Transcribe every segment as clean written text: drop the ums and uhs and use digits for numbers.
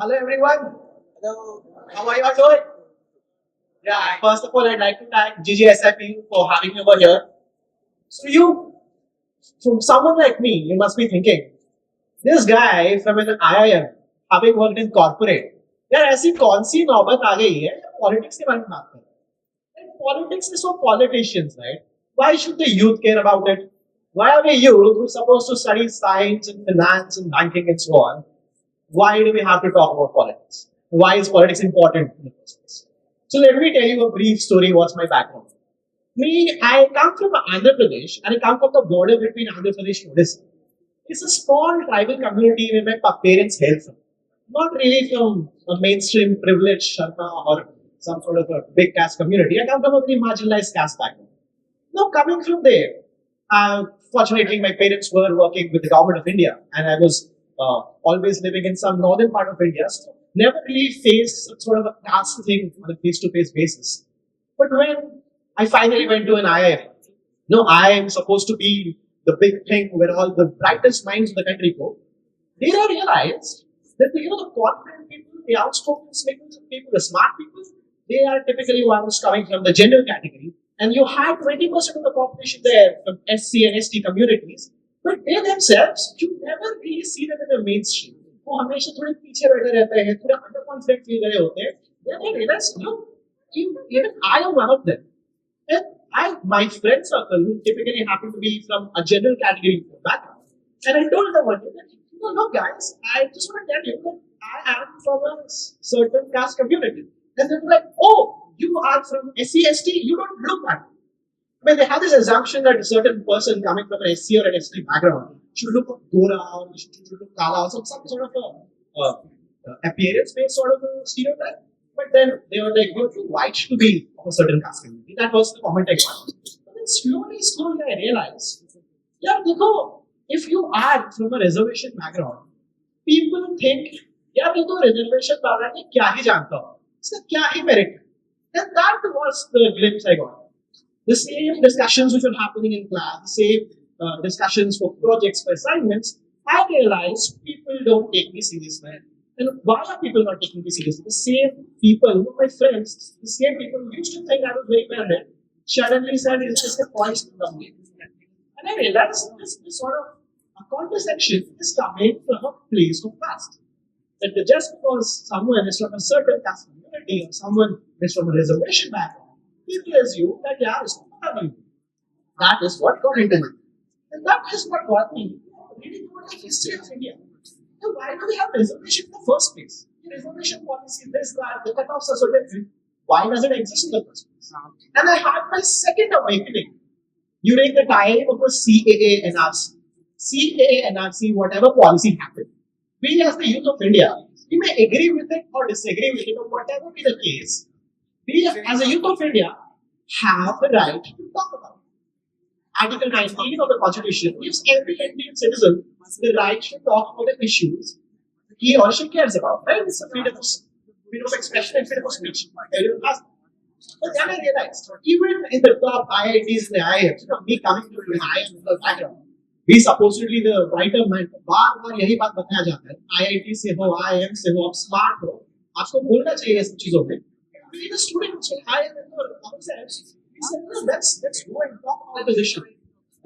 Hello everyone. Hello. How are you all doing? Yeah, first of all, I'd like to thank GGSIPU for having me over here. From someone like me, you must be thinking, this guy from an IIM, having worked in corporate, यार ऐसी कौन सी नौबत आ गई है politics के बारे में बात करें? And politics is for politicians, right? Why should the youth care about it? Why are we youth who are supposed to study science and finance and banking and so on? Why do we have to talk about politics? Why is politics important in the first place? So let me tell you a brief story. What's my background? I come from Andhra Pradesh and I come from the border between Andhra Pradesh and Odisha. It's a small tribal community where my parents hail from. Not really from a mainstream privileged Sharma or some sort of a big caste community. I come from a very marginalized caste background. Now, coming from there, fortunately, my parents were working with the government of India, and I was always living in some northern part of India, so never really faced some sort of a caste thing on a face-to-face basis. But when I finally went to an IIM, I am supposed to be the big thing where all the brightest minds of the country go. There I realized that the confident people, the outspoken people, the smart people, they are typically ones coming from the general category. And you had 20% of the population there from SC and ST communities, but they themselves, you never really see them in the mainstream. वो हमेशा थोड़े पीछे बैठे रहते हैं, थोड़े under confident feel करे होते हैं. Then I realized, even I am one of them. And my friend circle, who typically happen to be from a general category background, and I told them one day that, look guys, I just want to tell you that I am from a certain caste community. And they were like, oh, you are from SC/ST, you don't look like it. I mean, they have this assumption that a certain person coming from an SC or an ST background should look Gora or should look Kala or some sort of appearance-based sort of a stereotype. But then they were like, you're too white to be of a certain caste community. That was the comment I got. But then slowly, I realized, yeah, if you are from a reservation background, people think, yeah, ये तो reservation वाला है, क्या ही जानता हो, इसका क्या ही merit है. And that was the glimpse I got. The same discussions which were happening in class, the same discussions for projects, for assignments, I realized people don't take me seriously. And why are people not taking me seriously? The same people who are my friends, the same people who used to think I was very well read, suddenly said it's just a points to come. And I realized this sort of a contrasection is coming from a place of caste. That just because someone is from a certain caste community or someone is from a reservation background, people assume that yeah, it's not happening. That is what got into me. And that is what got me reading about the history of India. So why do we have reservation in the first place? The reservation policy, this, that, the cutoffs are so different. Why does it exist in the first place? And I had my second awakening during the time of the CAA NRC. CAA NRC, whatever policy happened. We as the youth of India, we may agree with it or disagree with it or whatever be the case. We as a youth of India have the right to talk about it. Article 19 of the Constitution gives every Indian citizen the right to talk about the issues he or she cares about. Right? It's a freedom of expression and freedom of speech. Everyone has. But then I realized, even in the top IITs and the IIMs, me coming to an IIM background, we supposedly the writer man बार यही बात बताया जाता है IIT से हो IIM से हो आप स्मार्ट हो आपको बोलना चाहिए ये सब चीजों में we the students in IIM and ourselves we said no, let's go and talk about this issue,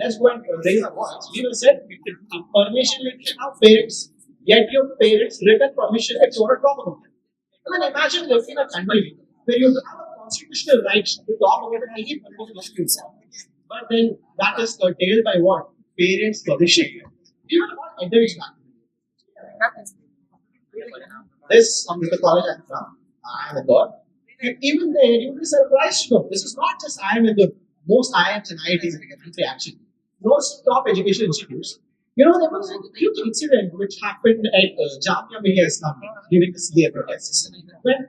let's go and raise our voice. We were said we can have permission with our parents, get your parents written permission to talk about it. I mean, imagine living in a country where you have a constitutional right to talk about any political issues, but then that is curtailed by what? Parents permission. You know what? There is that. This is the college I'm from. I am Indore. And even there, you will be surprised to know this is not just I am Indore. Most IIMs and IITs in the country actually. Most top education institutes. There was a huge incident which happened at Jamia Millia Islamia during the CA protests. When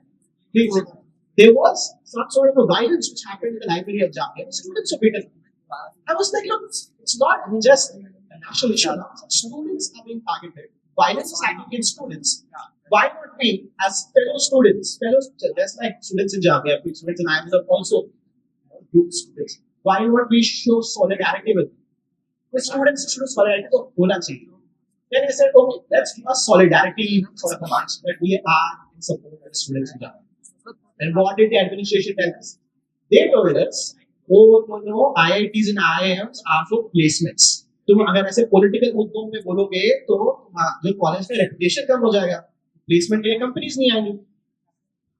there was some sort of a violence which happened in the library of Jamia, students were beaten. I was like, look, it's not just a national issue now. Students are being targeted. Violence is happening against students. Why not we, as fellow students, just like students in Jamia, students in IIMs are also youth students. Why not we show solidarity with them? The students should solidarity को होना चाहिए. Then I said, okay, let's give a solidarity sort of a march that we are in support of the students in Java. And what did the administration tell us? They told us, oh, no, IITs and IIMs are for placements. तुम अगर ऐसे political मुद्दों में बोलोगे तो जो college का reputation कम हो जाएगा, प्लेसमेंट के लिए कंपनीज नहीं आएंगी.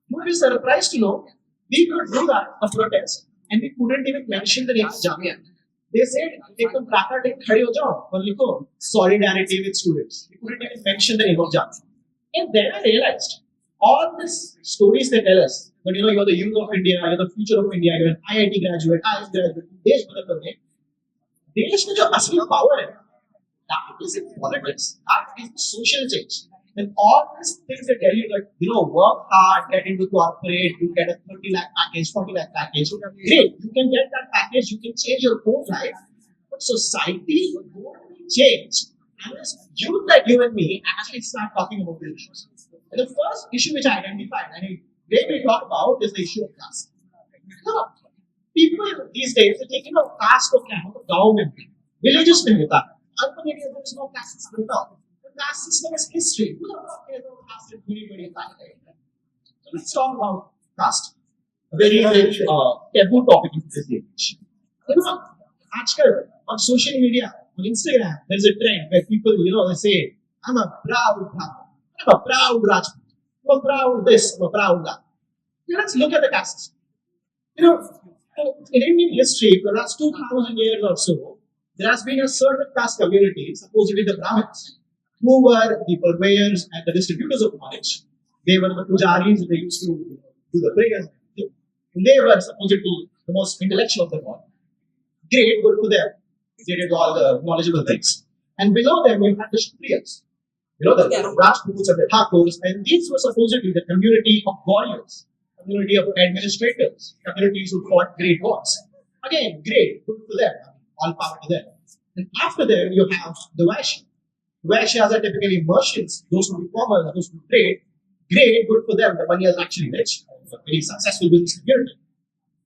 You will be surprised to know we could do that, a protest, and we couldn't even mention the name of Jamia. They said, take them placard and khade ho jao or likho solidarity with students. We couldn't even mention the name of Jamia. And then I realized all these stories they tell us that you're the youth of India, you're the future of India, you're an IIT graduate, IIS graduate, देश बदल दोगे. देश में जो असली power है, that is in politics, that is social change. And all these things they tell you that, work hard, get into corporate, you get a 30 lakh package, 40 lakh package. Great, you can get that package, you can change your whole life. But society won't change unless you, like you and me, actually start talking about these issues. And the first issue which I identified, and we talk about, is the issue of caste. People these days are taking caste को क्या है, गाँव में भी, villages में होता है, urban areas there is no caste system at all. Caste system is history. Who the fuck cares about caste in 2025? So let's talk about caste. A very, very taboo topic in this age. Aajkal on social media, on Instagram, there's a trend where people, they say, I'm a proud Brahmin, I'm a proud Rajput, I'm a proud this, I'm a proud that. Let's look at the caste system. In Indian history, for the last 2,000 years or so, there has been a certain caste community, supposedly the Brahmins, who were the purveyors and the distributors of knowledge. They were the pujaris, they used to do the prayers. They were supposedly the most intellectual of them all. Great, good for them. They did all the knowledgeable things. And below them, you had the Kshatriyas. The Rajputs and the Thakurs, and these were supposedly the community of warriors, community of administrators, communities who fought great wars. Again, great, good for them. All power to them. And after them, you have the Vaishyas. Vaishyas are typically merchants, those who do commerce, those who trade. Great, good for them. The money is actually rich, very successful business community.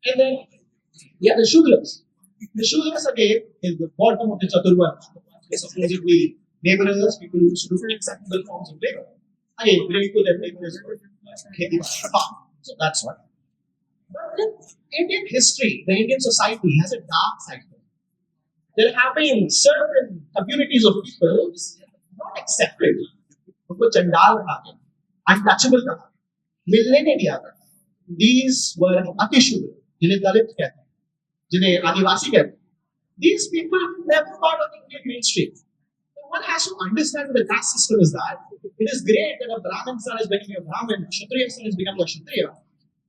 And then you have the Shudras. The Shudras again is the bottom of the Chaturvarna. They supposedly laborers, people who used to do acceptable forms of labor. Again, great for them, labor is good. So that's one. But in Indian history, the Indian society has a dark side. There have been certain communities of people not accepted. उनको चंडाल कहा गया, untouchable कहा, मिलने नहीं दिया था. These were अतिशूद्र, जिन्हें दलित कहते हैं, जिन्हें आदिवासी कहते हैं. These people never part of the Indian mainstream. So one has to understand the caste system is that it is great that a Brahmin son is becoming a Brahmin, a Kshatriya son is becoming a Kshatriya,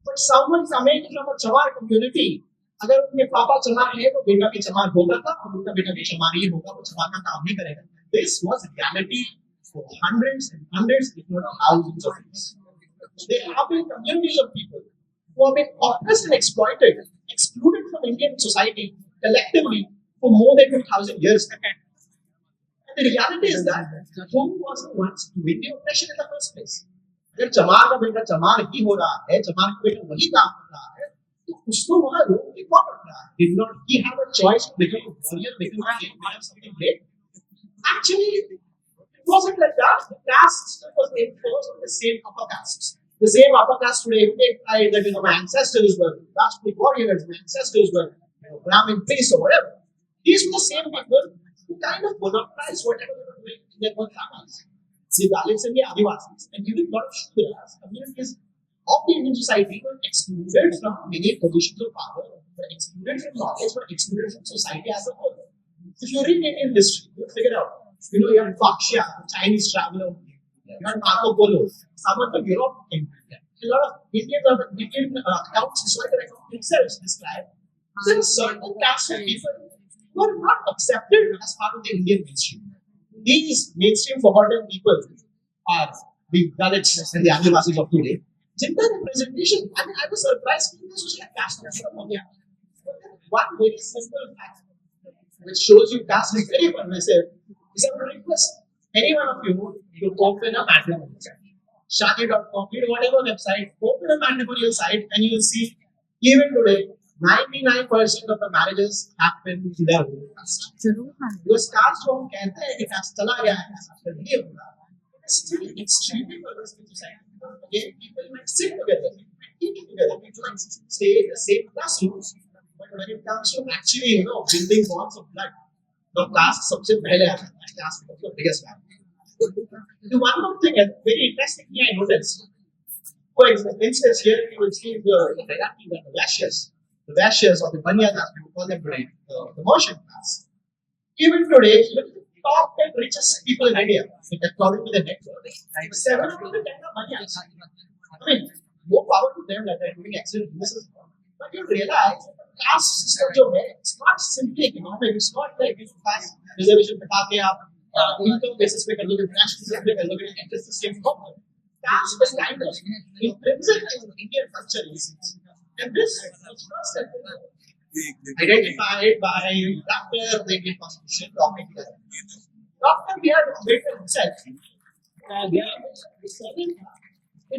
but someone coming from a Chamar community, अगर उनके पापा चमार है तो बेटा भी चमार होगा था और उनका बेटा भी चमार ही होगा, वो चमार का काम ही करेगा. This was reality for hundreds and hundreds, if not thousands of years. There have been communities of people who have been oppressed and exploited, excluded from Indian society collectively for more than 2,000 years. And the reality is that who was the ones doing the oppression in the first place? अगर चमार का बेटा चमार ही हो रहा है, चमार का बेटा वही काम कर रहा है, तो उसको वहाँ लोग क्या कर रहा है? Did not he have a choice to become a warrior, become a king, become something great? Actually, it wasn't like that. The caste system was enforced by the same upper castes. The same upper caste today, if they tried that my ancestors were Rajput warriors, my ancestors were Brahmin priests or whatever. These were the same people who kind of monopolized whatever they were doing in their own families. The Dalits and the Adivasis, and even a lot of Shudras, communities of the Indian society were excluded from many positions of power, were excluded from knowledge, were excluded from society as a whole. If you read Indian history, you figure out, you have Lakhshya, the Chinese traveler, you have Marco Polo, someone from Europe came. A lot of Indian accounts, historical accounts themselves describe there are certain castes of people who are not accepted as part of the Indian mainstream. These mainstream forgotten people are the Dalits and the Adivasis of today. Gender representation, I was surprised that this was a caste system. One very simple fact which shows you caste is very pervasive is I would request any one of you to open a matrimonial site. Shadi.com, whatever website, open a matrimonial site and you will see even today 99% of the marriages happen in their own caste. Because caste जो हम कहते हैं कि caste चला गया है, caste नहीं होगा, it's still extremely pervasive in society. Again, people might sit together, eat together, people might stay in the same classrooms, but when it comes to actually, building bonds of blood, the caste सबसे पहले आता है. Caste becomes the biggest factor. The one more thing, very interestingly, I noticed. For instance, here you will see the hierarchy that the Vashyas or the Banyas, as we call them today, the merchant class. Even today, look at the top 10 richest people in India, according to the net worth, 7 out of the 10 are Banyas. I mean, more power to them that they're doing excellent businesses. But you realize that the caste system, it's not simply economic, it's not like you pass reservation, income basis, national system, interest system. Caste is kind of intrinsic in Indian culture, and this was first identified by Doctor of the Indian Constitution, Dr. B.R. Ambedkar himself. It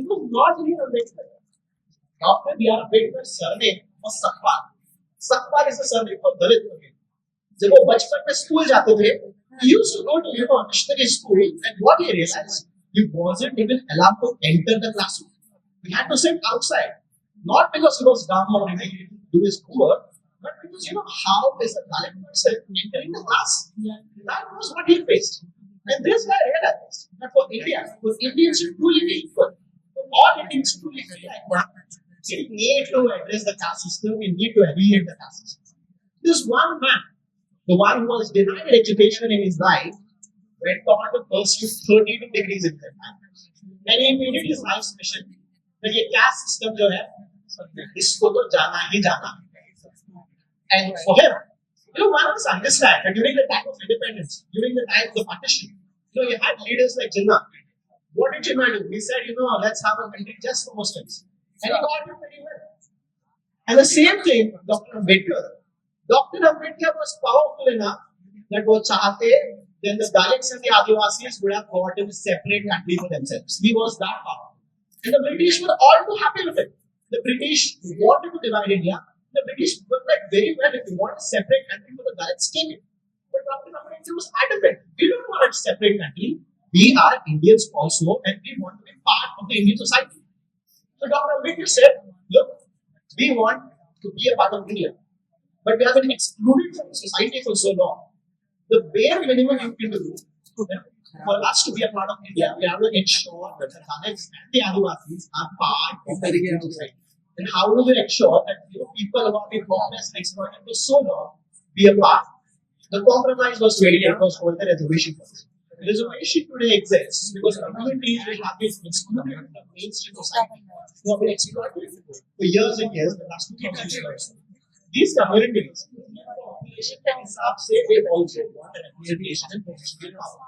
was not even Ambedkar. Dr. B.R. Ambedkar's surname was Sakpal. Sakpal is the surname for Dalit. जब वो बचपन में school जाते थे, he used to go to missionary school, and what he realized, he wasn't even allowed to enter the classroom. He had to sit outside, not because he was dumb or he didn't do his homework, but because how is a Dalit person entering the class? That was what he faced. And this guy realized that for India, for Indians to truly be equal, for all Indians to truly be like one, we need to address the caste system, we need to alleviate the caste system. This one man, the one who was denied education in his life, went on to pursue 32 degrees in that time. And he made it his life's mission that ये caste system जो है, इसको तो जाना ही जाना. And for him, one must understand that during the time of independence, during the time of the partition, you had leaders like Jinnah. What did Jinnah do? He said, let's have a country just for Muslims. And he got it pretty well. And the same thing, Dr. Ambedkar. Dr. Ambedkar was powerful enough that वो चाहते, then the Dalits and the Adivasis would have got a separate country for themselves. He was that powerful. And the British were all too happy with it. The British wanted to divide India. The British were like, very well, if you want a separate country for the Dalits, take it. But Dr. Ambedkar was adamant. We don't want a separate country. We are Indians also, and we want to be part of the Indian society. So Dr. Ambedkar said, look, we want to be a part of India. But we have been excluded from society for so long. The bare minimum you can do for us to be a part of India, we have to ensure that the Dalits and the Adivasis are part of the Indian society. And how do we ensure that people who have been oppressed and exploited for so long be a part? The compromise was made, it was called the reservation policy. The reservation today exists because communities which have been excluded from the mainstream society, who have been exploited for years and years, the last 2,000 years. These communities, population के हिसाब से they also want an appreciation and professional power.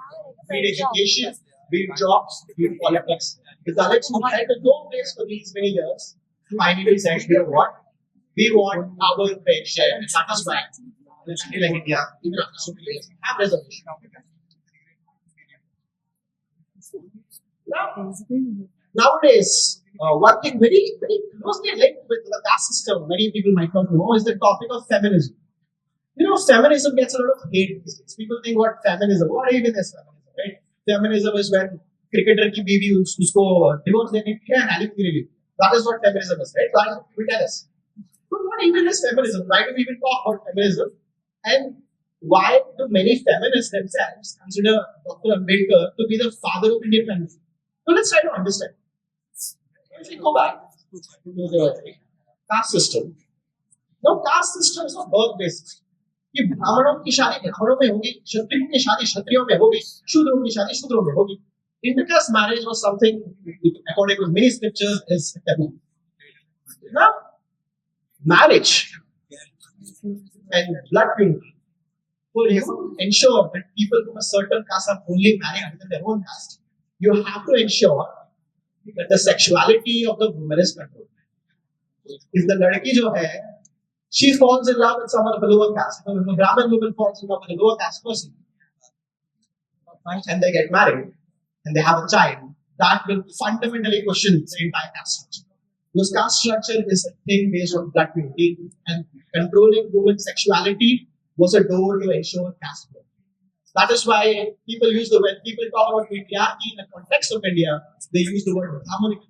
Be it education, be it jobs, be it politics. The Dalits who had no place for these many years finally said, what? We want our fair share and satisfy the country like India, even after so many years, have reservation. Nowadays, one thing very, very closely linked with the caste system, many people might not know, is the topic of feminism. Feminism gets a lot of hate. People think, what feminism? What even is feminism? Right? Feminism is when cricketer की बीवी उसको divorce देने की है, alimony. That is what feminism is, right? So we tell us. But what even is feminism? Why do we even talk about feminism? And why do many feminists themselves consider Dr. Ambedkar to be the father of Indian feminism? So let's try to understand. If we go back to the caste system, now caste system is a birth basis. कि ब्राह्मणों की शादी ब्राह्मणों में होगी, क्षत्रियों की शादी क्षत्रियों में होगी, शूद्रों की शादी शूद्रों में होगी. Intercaste marriage was something, according to many scriptures, is taboo. Now, marriage and blood purity, for you to ensure that people from a certain caste are only married within their own caste, you have to ensure that the sexuality of the woman is controlled. If the ladki jo hai, she falls in love with someone of a lower caste, if a Brahmin woman falls in love with a lower caste person, and they get married, and they have a child, that will fundamentally question the entire caste structure. Because caste structure is a thing based on blood purity, and controlling women's sexuality was a door to ensure caste growth. That is why people use when people talk about patriarchy in the context of India, they use the word Brahmanical.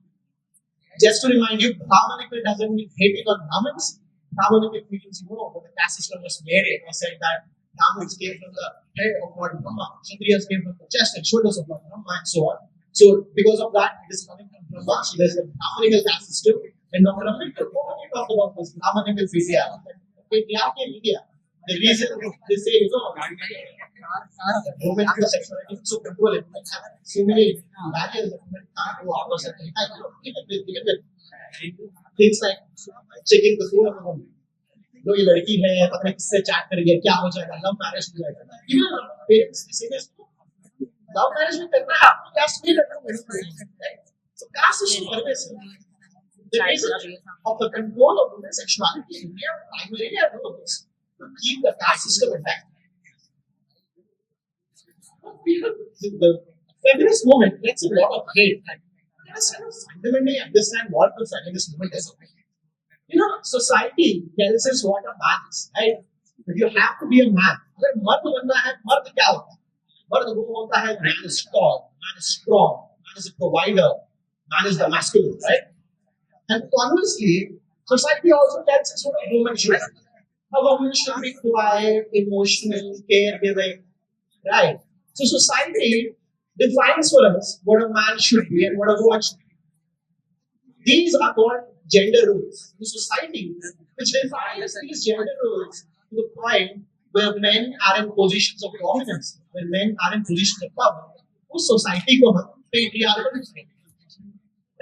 Just to remind you, Brahmanical doesn't mean hating on Brahmins. Brahmanical means, when the caste system was made, it was said that Brahmins came from the head of Lord Brahma, Kshatriyas came from the chest and shoulders of Lord Brahma, and so on. So, because of that, it is coming from Brahma. So, there's a Brahmanical caste system. And Dr. Ambedkar openly talked about this Brahmanical patriarchy in India. The reason they say, women have sexuality so control it. So many barriers that women can't go out or something. Even with things like checking the phone of a woman. No, ये लड़की है, पता नहीं किससे chat करेगी, क्या हो जाएगा, लव मैरिज हो जाएगा. Even parents say this, love marriage में करना है, आपको caste नहीं करना. So caste is pervasive. The reason of the control of women's sexuality in India primarily are those to keep the caste system intact. The feminist movement gets a lot of hate. Let us kind of fundamentally understand what the feminist movement is. Society tells us what a man is, right? If you have to be a man, अगर मर्द बनना है, मर्द क्या होता है? मर्द वो होता है, man is tall, man is strong, man is a provider, man is the masculine, right? And conversely, society also tells us what a woman should be. A woman should be quiet, emotional, caregiving, right? So society defines for us what a man should be and what a woman should be. These are called gender roles. The society which defines these gender roles to the point where men are in positions of dominance, where men are in positions of power. उस society को हम patriarchal कहते हैं,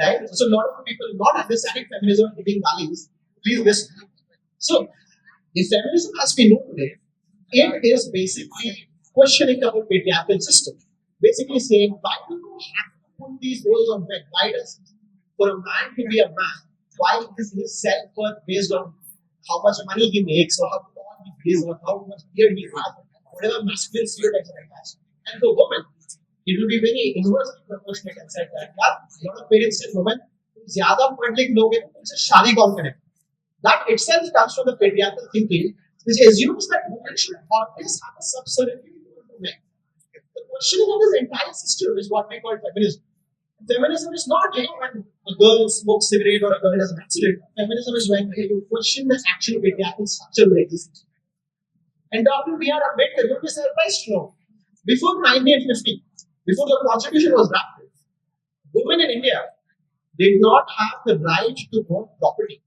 right? So a lot of people not understanding feminism and giving values, please listen. So the feminism as we know today, it is basically questioning the whole patriarchal system. Basically saying, why do you have to put these roles on men? Why does for a man to be a man, why is his self-worth based on how much money he makes or how tall he is or how much beard he has, whatever masculine stereotypes he has. And for women, it will be very inversely proportionate and said that a lot of parents say women, ज़्यादा पढ़-लिख लोगे तो तुमसे शादी कौन करेगा? That itself comes from the patriarchal thinking, which assumes that women should always have a subservient to men. The questioning of this entire system is what we call feminism. Feminism is not when a girl smokes cigarette or a girl has an accident. Feminism is when you question the actual patriarchal structure that exists. And Dr. B.R. Ambedkar, you'll be surprised to know, before 1950, before the constitution was drafted, women in India did not have the right to own property.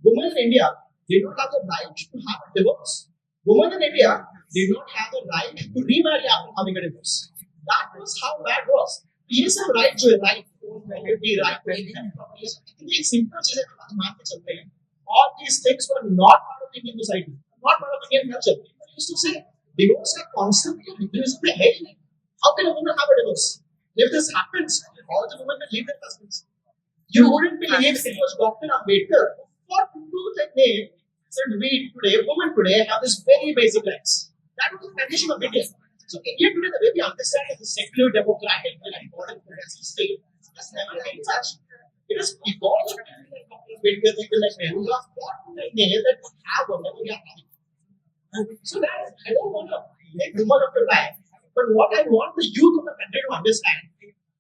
Women in India did not have the right to have a divorce. Women in India did not have the right to remarry after having a divorce. That was how bad it was. ये सब right जो है, right to own property, right to own property, इतनी simple चीजें आज मान के चलते हैं. All these things were not part of Indian society, not part of Indian culture. People used to say divorce का concept तो Hinduism में है ही नहीं. How can a woman have a divorce? If this happens, all the women will leave their husbands. You wouldn't believe it was Dr. Ambedkar who fought tooth and nail said we today, women today have this very basic rights. That was the foundation of India. So India today, the way we understand it is a secular, democratic, and modern progressive state. That's never been such. It is because of Ambedkar, people like Nehru, who have fought tooth and nail that we have whatever we are having. So that I don't want to make too much of your time, but what I want the youth of the country to understand,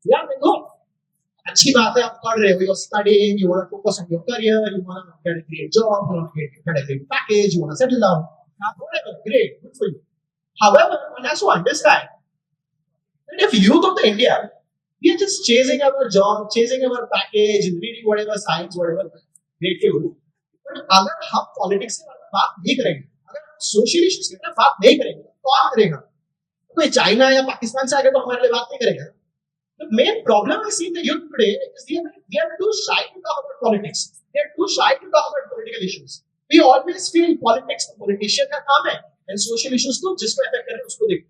yeah, they go. अच्छी बात है, आप पढ़ रहे हो, you're studying, you want to focus on your career, you want to get a great job, you want to get a great package, you want to settle down. Whatever, great, good for you. However, one has to understand that if youth of the India, we are just chasing our job, chasing our package, reading whatever science, whatever, great for you. But अगर हम politics से बात नहीं करेंगे, अगर हम social issues की बात नहीं करेंगे, कौन करेगा? कोई चाइना या पाकिस्तान से आके तो हमारे लिए बात नहीं करेगा. The main problem I see in the youth today is we are too shy to talk about politics. They are too shy to talk about political issues. We always feel politics the politician का काम है and social issues तो जिसको affect करे उसको देखो.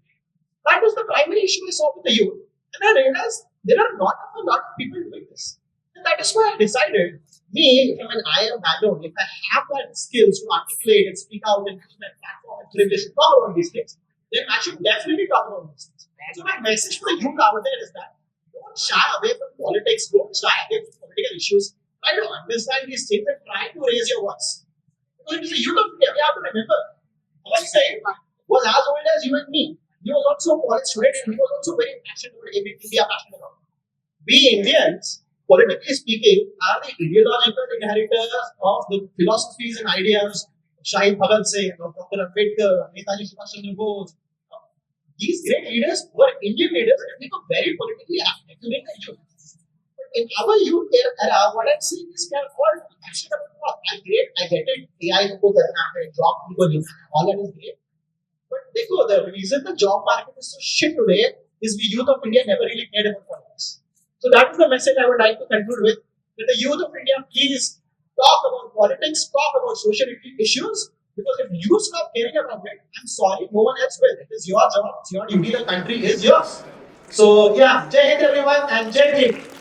That was the primary issue I saw with the youth. And I realized there are not a lot of people doing this. And that is why I decided, me, from an IIM background, if I have that skills to articulate and speak out and use my platform and privilege to talk about these things, then I should definitely talk about these things. So my message for the youth out there is that don't shy away from politics, don't shy away from political issues. try to understand these things and try to raise your voice. Because it is a youth of India. We have to remember. Unsaid was as old as you and me. He was also a college student and he was also very passionate about India, passionate about. We Indians, politically speaking, are the ideological inheritors of the philosophies and ideas of Shahid Bhagat Singh, of Dr. Ambedkar, Netaji Subhash Chandra Bose. These great leaders were Indian leaders and they were very politically active during the youth. But in our youth era, what I'm seeing is they are all passionate about what? I get it. AI को करना है, job को लेना है, all that is great. But the reason the job market is so shit today is we youth of India never really cared about politics. So that is the message I would like to conclude with. That the youth of India, please talk about politics, talk about social issues. Because if you stop caring about it, I'm sorry, no one else will. It is your job, it's your duty, the country is yours. So yeah, Jai Hind everyone and Jai Hind.